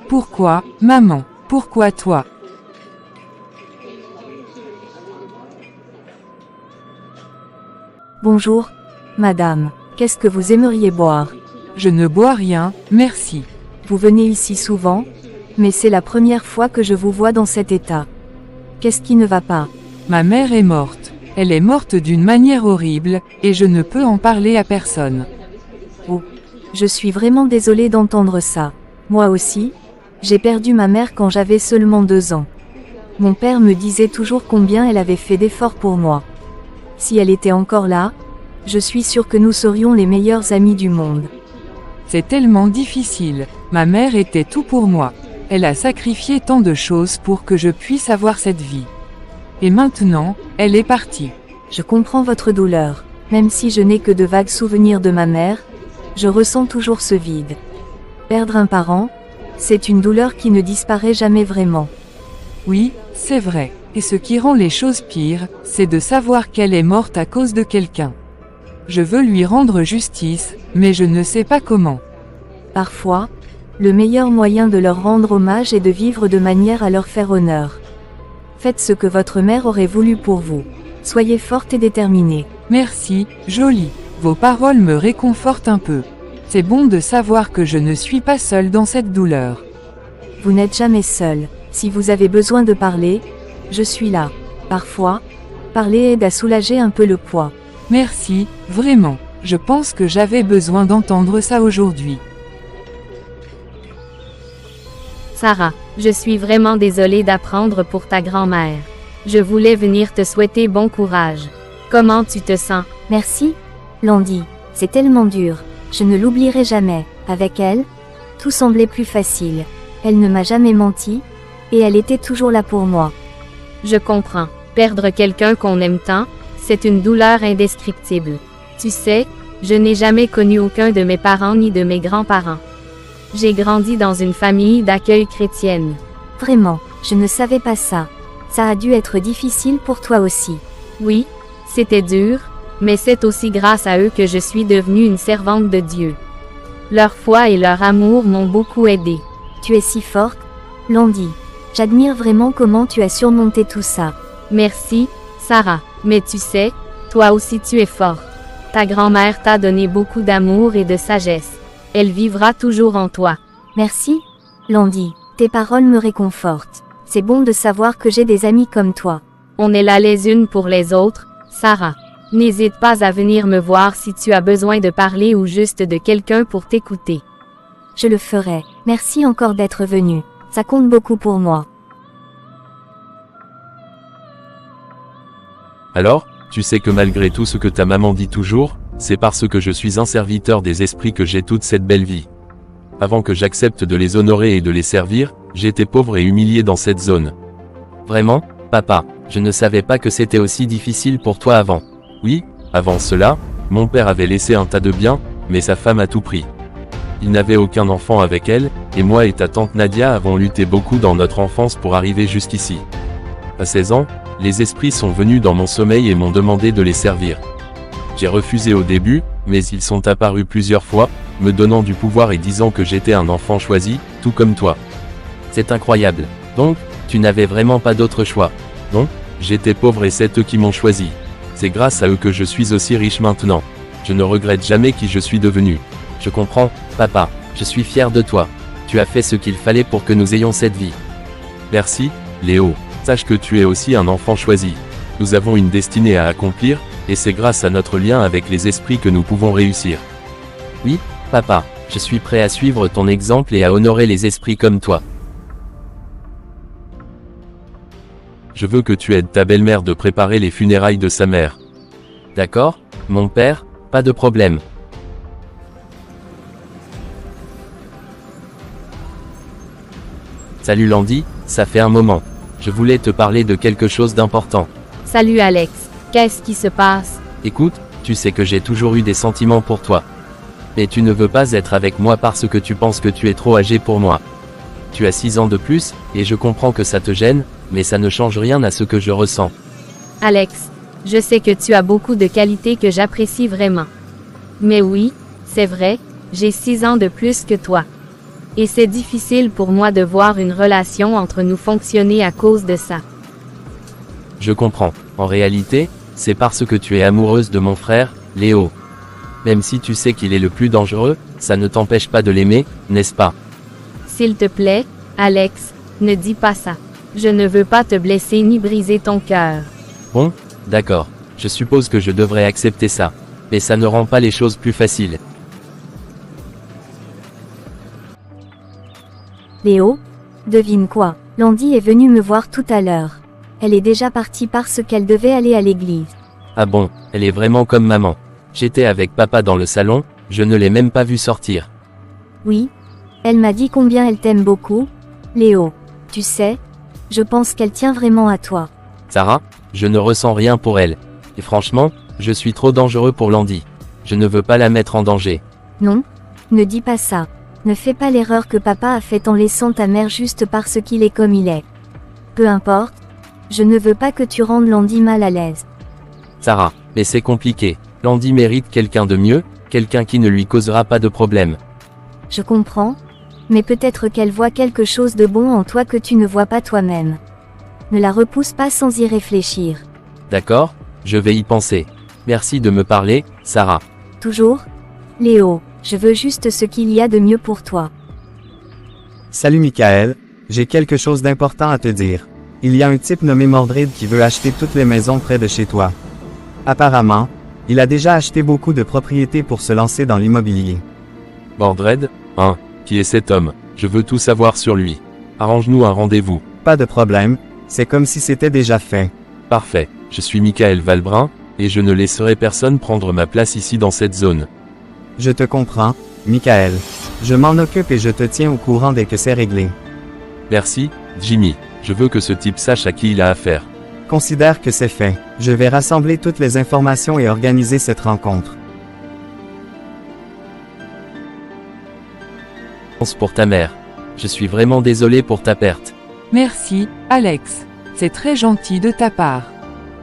Pourquoi, maman? Pourquoi toi? Bonjour, madame. Qu'est-ce que vous aimeriez boire? Je ne bois rien, merci. Vous venez ici souvent, mais c'est la première fois que je vous vois dans cet état. Qu'est-ce qui ne va pas? Ma mère est morte. Elle est morte d'une manière horrible, et je ne peux en parler à personne. Oh, je suis vraiment désolée d'entendre ça. Moi aussi, j'ai perdu ma mère quand j'avais seulement 2 ans. Mon père me disait toujours combien elle avait fait d'efforts pour moi. Si elle était encore là, je suis sûre que nous serions les meilleurs amis du monde. C'est tellement difficile. Ma mère était tout pour moi. Elle a sacrifié tant de choses pour que je puisse avoir cette vie. Et maintenant, elle est partie. Je comprends votre douleur. Même si je n'ai que de vagues souvenirs de ma mère, je ressens toujours ce vide. Perdre un parent, c'est une douleur qui ne disparaît jamais vraiment. Oui, c'est vrai. Et ce qui rend les choses pires, c'est de savoir qu'elle est morte à cause de quelqu'un. Je veux lui rendre justice, mais je ne sais pas comment. Parfois, le meilleur moyen de leur rendre hommage est de vivre de manière à leur faire honneur. Faites ce que votre mère aurait voulu pour vous. Soyez forte et déterminée. Merci, Jolie. Vos paroles me réconfortent un peu. C'est bon de savoir que je ne suis pas seule dans cette douleur. Vous n'êtes jamais seule. Si vous avez besoin de parler, je suis là. Parfois, parler aide à soulager un peu le poids. Merci, vraiment. Je pense que j'avais besoin d'entendre ça aujourd'hui. Sarah, je suis vraiment désolée d'apprendre pour ta grand-mère. Je voulais venir te souhaiter bon courage. Comment tu te sens? Merci, Landy. C'est tellement dur. Je ne l'oublierai jamais. Avec elle, tout semblait plus facile. Elle ne m'a jamais menti, et elle était toujours là pour moi. Je comprends. Perdre quelqu'un qu'on aime tant, c'est une douleur indescriptible. Tu sais, je n'ai jamais connu aucun de mes parents ni de mes grands-parents. J'ai grandi dans une famille d'accueil chrétienne. Vraiment, je ne savais pas ça. Ça a dû être difficile pour toi aussi. Oui, c'était dur, mais c'est aussi grâce à eux que je suis devenue une servante de Dieu. Leur foi et leur amour m'ont beaucoup aidée. Tu es si forte, Landy. J'admire vraiment comment tu as surmonté tout ça. Merci, Sarah. Mais tu sais, toi aussi tu es forte. Ta grand-mère t'a donné beaucoup d'amour et de sagesse. Elle vivra toujours en toi. Merci, Landy. Tes paroles me réconfortent. C'est bon de savoir que j'ai des amis comme toi. On est là les unes pour les autres, Sarah. N'hésite pas à venir me voir si tu as besoin de parler ou juste de quelqu'un pour t'écouter. Je le ferai. Merci encore d'être venu. Ça compte beaucoup pour moi. Alors, tu sais que malgré tout ce que ta maman dit toujours, c'est parce que je suis un serviteur des esprits que j'ai toute cette belle vie. Avant que j'accepte de les honorer et de les servir, j'étais pauvre et humilié dans cette zone. Vraiment, papa, je ne savais pas que c'était aussi difficile pour toi avant. Oui, avant cela, mon père avait laissé un tas de biens, mais sa femme a tout pris. Il n'avait aucun enfant avec elle, et moi et ta tante Nadia avons lutté beaucoup dans notre enfance pour arriver jusqu'ici. À 16 ans, les esprits sont venus dans mon sommeil et m'ont demandé de les servir. J'ai refusé au début, mais ils sont apparus plusieurs fois, me donnant du pouvoir et disant que j'étais un enfant choisi, tout comme toi. C'est incroyable. Donc, tu n'avais vraiment pas d'autre choix. Non, j'étais pauvre et c'est eux qui m'ont choisi. C'est grâce à eux que je suis aussi riche maintenant. Je ne regrette jamais qui je suis devenu. Je comprends, papa, je suis fier de toi. Tu as fait ce qu'il fallait pour que nous ayons cette vie. Merci, Léo. Sache que tu es aussi un enfant choisi. Nous avons une destinée à accomplir, et c'est grâce à notre lien avec les esprits que nous pouvons réussir. Oui, papa, je suis prêt à suivre ton exemple et à honorer les esprits comme toi. Je veux que tu aides ta belle-mère de préparer les funérailles de sa mère. D'accord, mon père, pas de problème. Salut Landy, ça fait un moment. Je voulais te parler de quelque chose d'important. Salut Alex, qu'est-ce qui se passe? Écoute, tu sais que j'ai toujours eu des sentiments pour toi. Mais tu ne veux pas être avec moi parce que tu penses que tu es trop âgé pour moi. Tu as 6 ans de plus, et je comprends que ça te gêne, mais ça ne change rien à ce que je ressens. Alex, je sais que tu as beaucoup de qualités que j'apprécie vraiment. Mais oui, c'est vrai, j'ai 6 ans de plus que toi. Et c'est difficile pour moi de voir une relation entre nous fonctionner à cause de ça. Je comprends. En réalité, c'est parce que tu es amoureuse de mon frère, Léo. Même si tu sais qu'il est le plus dangereux, ça ne t'empêche pas de l'aimer, n'est-ce pas? S'il te plaît, Alex, ne dis pas ça. Je ne veux pas te blesser ni briser ton cœur. Bon, d'accord. Je suppose que je devrais accepter ça. Mais ça ne rend pas les choses plus faciles. Léo? Devine quoi? Landy est venue me voir tout à l'heure. Elle est déjà partie parce qu'elle devait aller à l'église. Ah bon, elle est vraiment comme maman. J'étais avec papa dans le salon, je ne l'ai même pas vue sortir. Oui. Elle m'a dit combien elle t'aime beaucoup. Léo, tu sais, je pense qu'elle tient vraiment à toi. Sarah, je ne ressens rien pour elle. Et franchement, je suis trop dangereux pour Landy. Je ne veux pas la mettre en danger. Non, ne dis pas ça. Ne fais pas l'erreur que papa a faite en laissant ta mère juste parce qu'il est comme il est. Peu importe, je ne veux pas que tu rendes Landy mal à l'aise. Sarah, mais c'est compliqué. Landy mérite quelqu'un de mieux, quelqu'un qui ne lui causera pas de problème. Je comprends, mais peut-être qu'elle voit quelque chose de bon en toi que tu ne vois pas toi-même. Ne la repousse pas sans y réfléchir. D'accord, je vais y penser. Merci de me parler, Sarah. Toujours? Léo, je veux juste ce qu'il y a de mieux pour toi. Salut Michael, j'ai quelque chose d'important à te dire. Il y a un type nommé Mordred qui veut acheter toutes les maisons près de chez toi. Apparemment, il a déjà acheté beaucoup de propriétés pour se lancer dans l'immobilier. Mordred, hein, qui est cet homme? Je veux tout savoir sur lui. Arrange-nous un rendez-vous. Pas de problème, c'est comme si c'était déjà fait. Parfait, je suis Michael Valbrun, et je ne laisserai personne prendre ma place ici dans cette zone. Je te comprends, Michael. Je m'en occupe et je te tiens au courant dès que c'est réglé. Merci, Jimmy. Je veux que ce type sache à qui il a affaire. Considère que c'est fait. Je vais rassembler toutes les informations et organiser cette rencontre. Pour ta mère. Je suis vraiment désolé pour ta perte. Merci, Alex. C'est très gentil de ta part.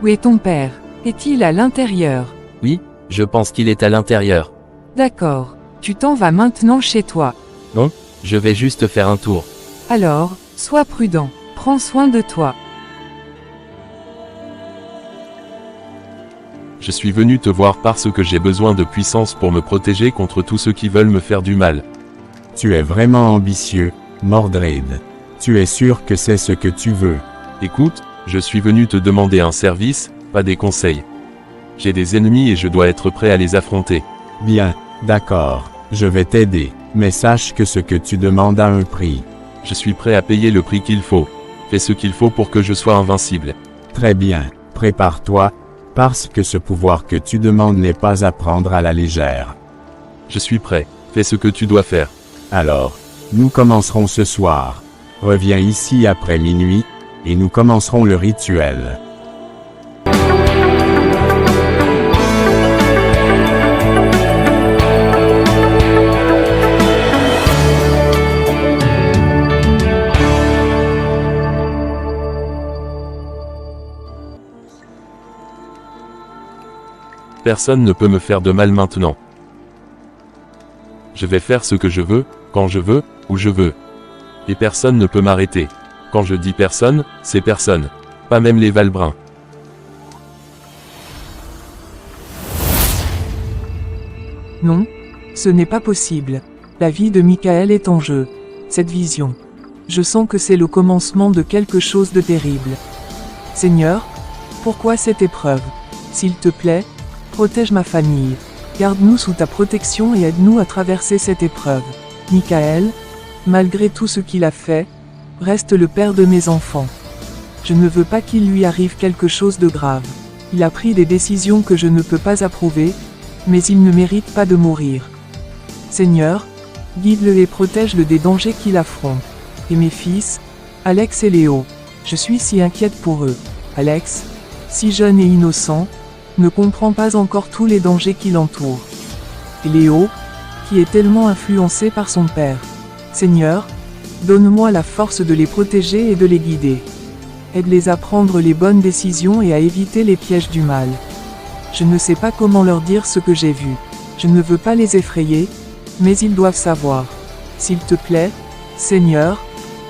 Où est ton père? Est-il à l'intérieur? Oui, je pense qu'il est à l'intérieur. D'accord. Tu t'en vas maintenant chez toi. Non, je vais juste faire un tour. Alors, sois prudent. Prends soin de toi. Je suis venu te voir parce que j'ai besoin de puissance pour me protéger contre tous ceux qui veulent me faire du mal. Tu es vraiment ambitieux, Mordred. Tu es sûr que c'est ce que tu veux. Écoute, je suis venu te demander un service, pas des conseils. J'ai des ennemis et je dois être prêt à les affronter. Bien, d'accord, je vais t'aider, mais sache que ce que tu demandes a un prix. Je suis prêt à payer le prix qu'il faut. Fais ce qu'il faut pour que je sois invincible. Très bien, prépare-toi, parce que ce pouvoir que tu demandes n'est pas à prendre à la légère. Je suis prêt. Fais ce que tu dois faire. Alors, nous commencerons ce soir. Reviens ici après minuit, et nous commencerons le rituel. Personne ne peut me faire de mal maintenant. Je vais faire ce que je veux, quand je veux, où je veux. Et personne ne peut m'arrêter. Quand je dis personne, c'est personne. Pas même les Valbrun. Non, ce n'est pas possible. La vie de Michael est en jeu. Cette vision. Je sens que c'est le commencement de quelque chose de terrible. Seigneur, pourquoi cette épreuve? S'il te plaît, protège ma famille. Garde-nous sous ta protection et aide-nous à traverser cette épreuve. Michael, malgré tout ce qu'il a fait, reste le père de mes enfants. Je ne veux pas qu'il lui arrive quelque chose de grave. Il a pris des décisions que je ne peux pas approuver, mais il ne mérite pas de mourir. Seigneur, guide-le et protège-le des dangers qu'il affronte. Et mes fils, Alex et Léo, je suis si inquiète pour eux. Alex, si jeune et innocent, ne comprend pas encore tous les dangers qui l'entourent. Et Léo, qui est tellement influencé par son père. Seigneur, donne-moi la force de les protéger et de les guider. Aide-les à prendre les bonnes décisions et à éviter les pièges du mal. Je ne sais pas comment leur dire ce que j'ai vu. Je ne veux pas les effrayer, mais ils doivent savoir. S'il te plaît, Seigneur,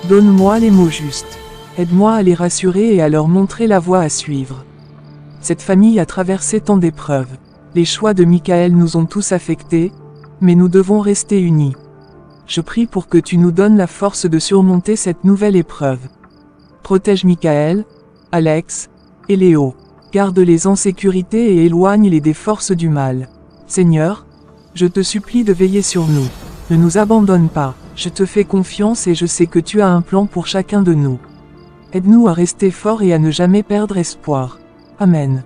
donne-moi les mots justes. Aide-moi à les rassurer et à leur montrer la voie à suivre. Cette famille a traversé tant d'épreuves. Les choix de Michael nous ont tous affectés, mais nous devons rester unis. Je prie pour que tu nous donnes la force de surmonter cette nouvelle épreuve. Protège Michael, Alex et Léo. Garde-les en sécurité et éloigne-les des forces du mal. Seigneur, je te supplie de veiller sur nous. Ne nous abandonne pas. Je te fais confiance et je sais que tu as un plan pour chacun de nous. Aide-nous à rester forts et à ne jamais perdre espoir. Amen.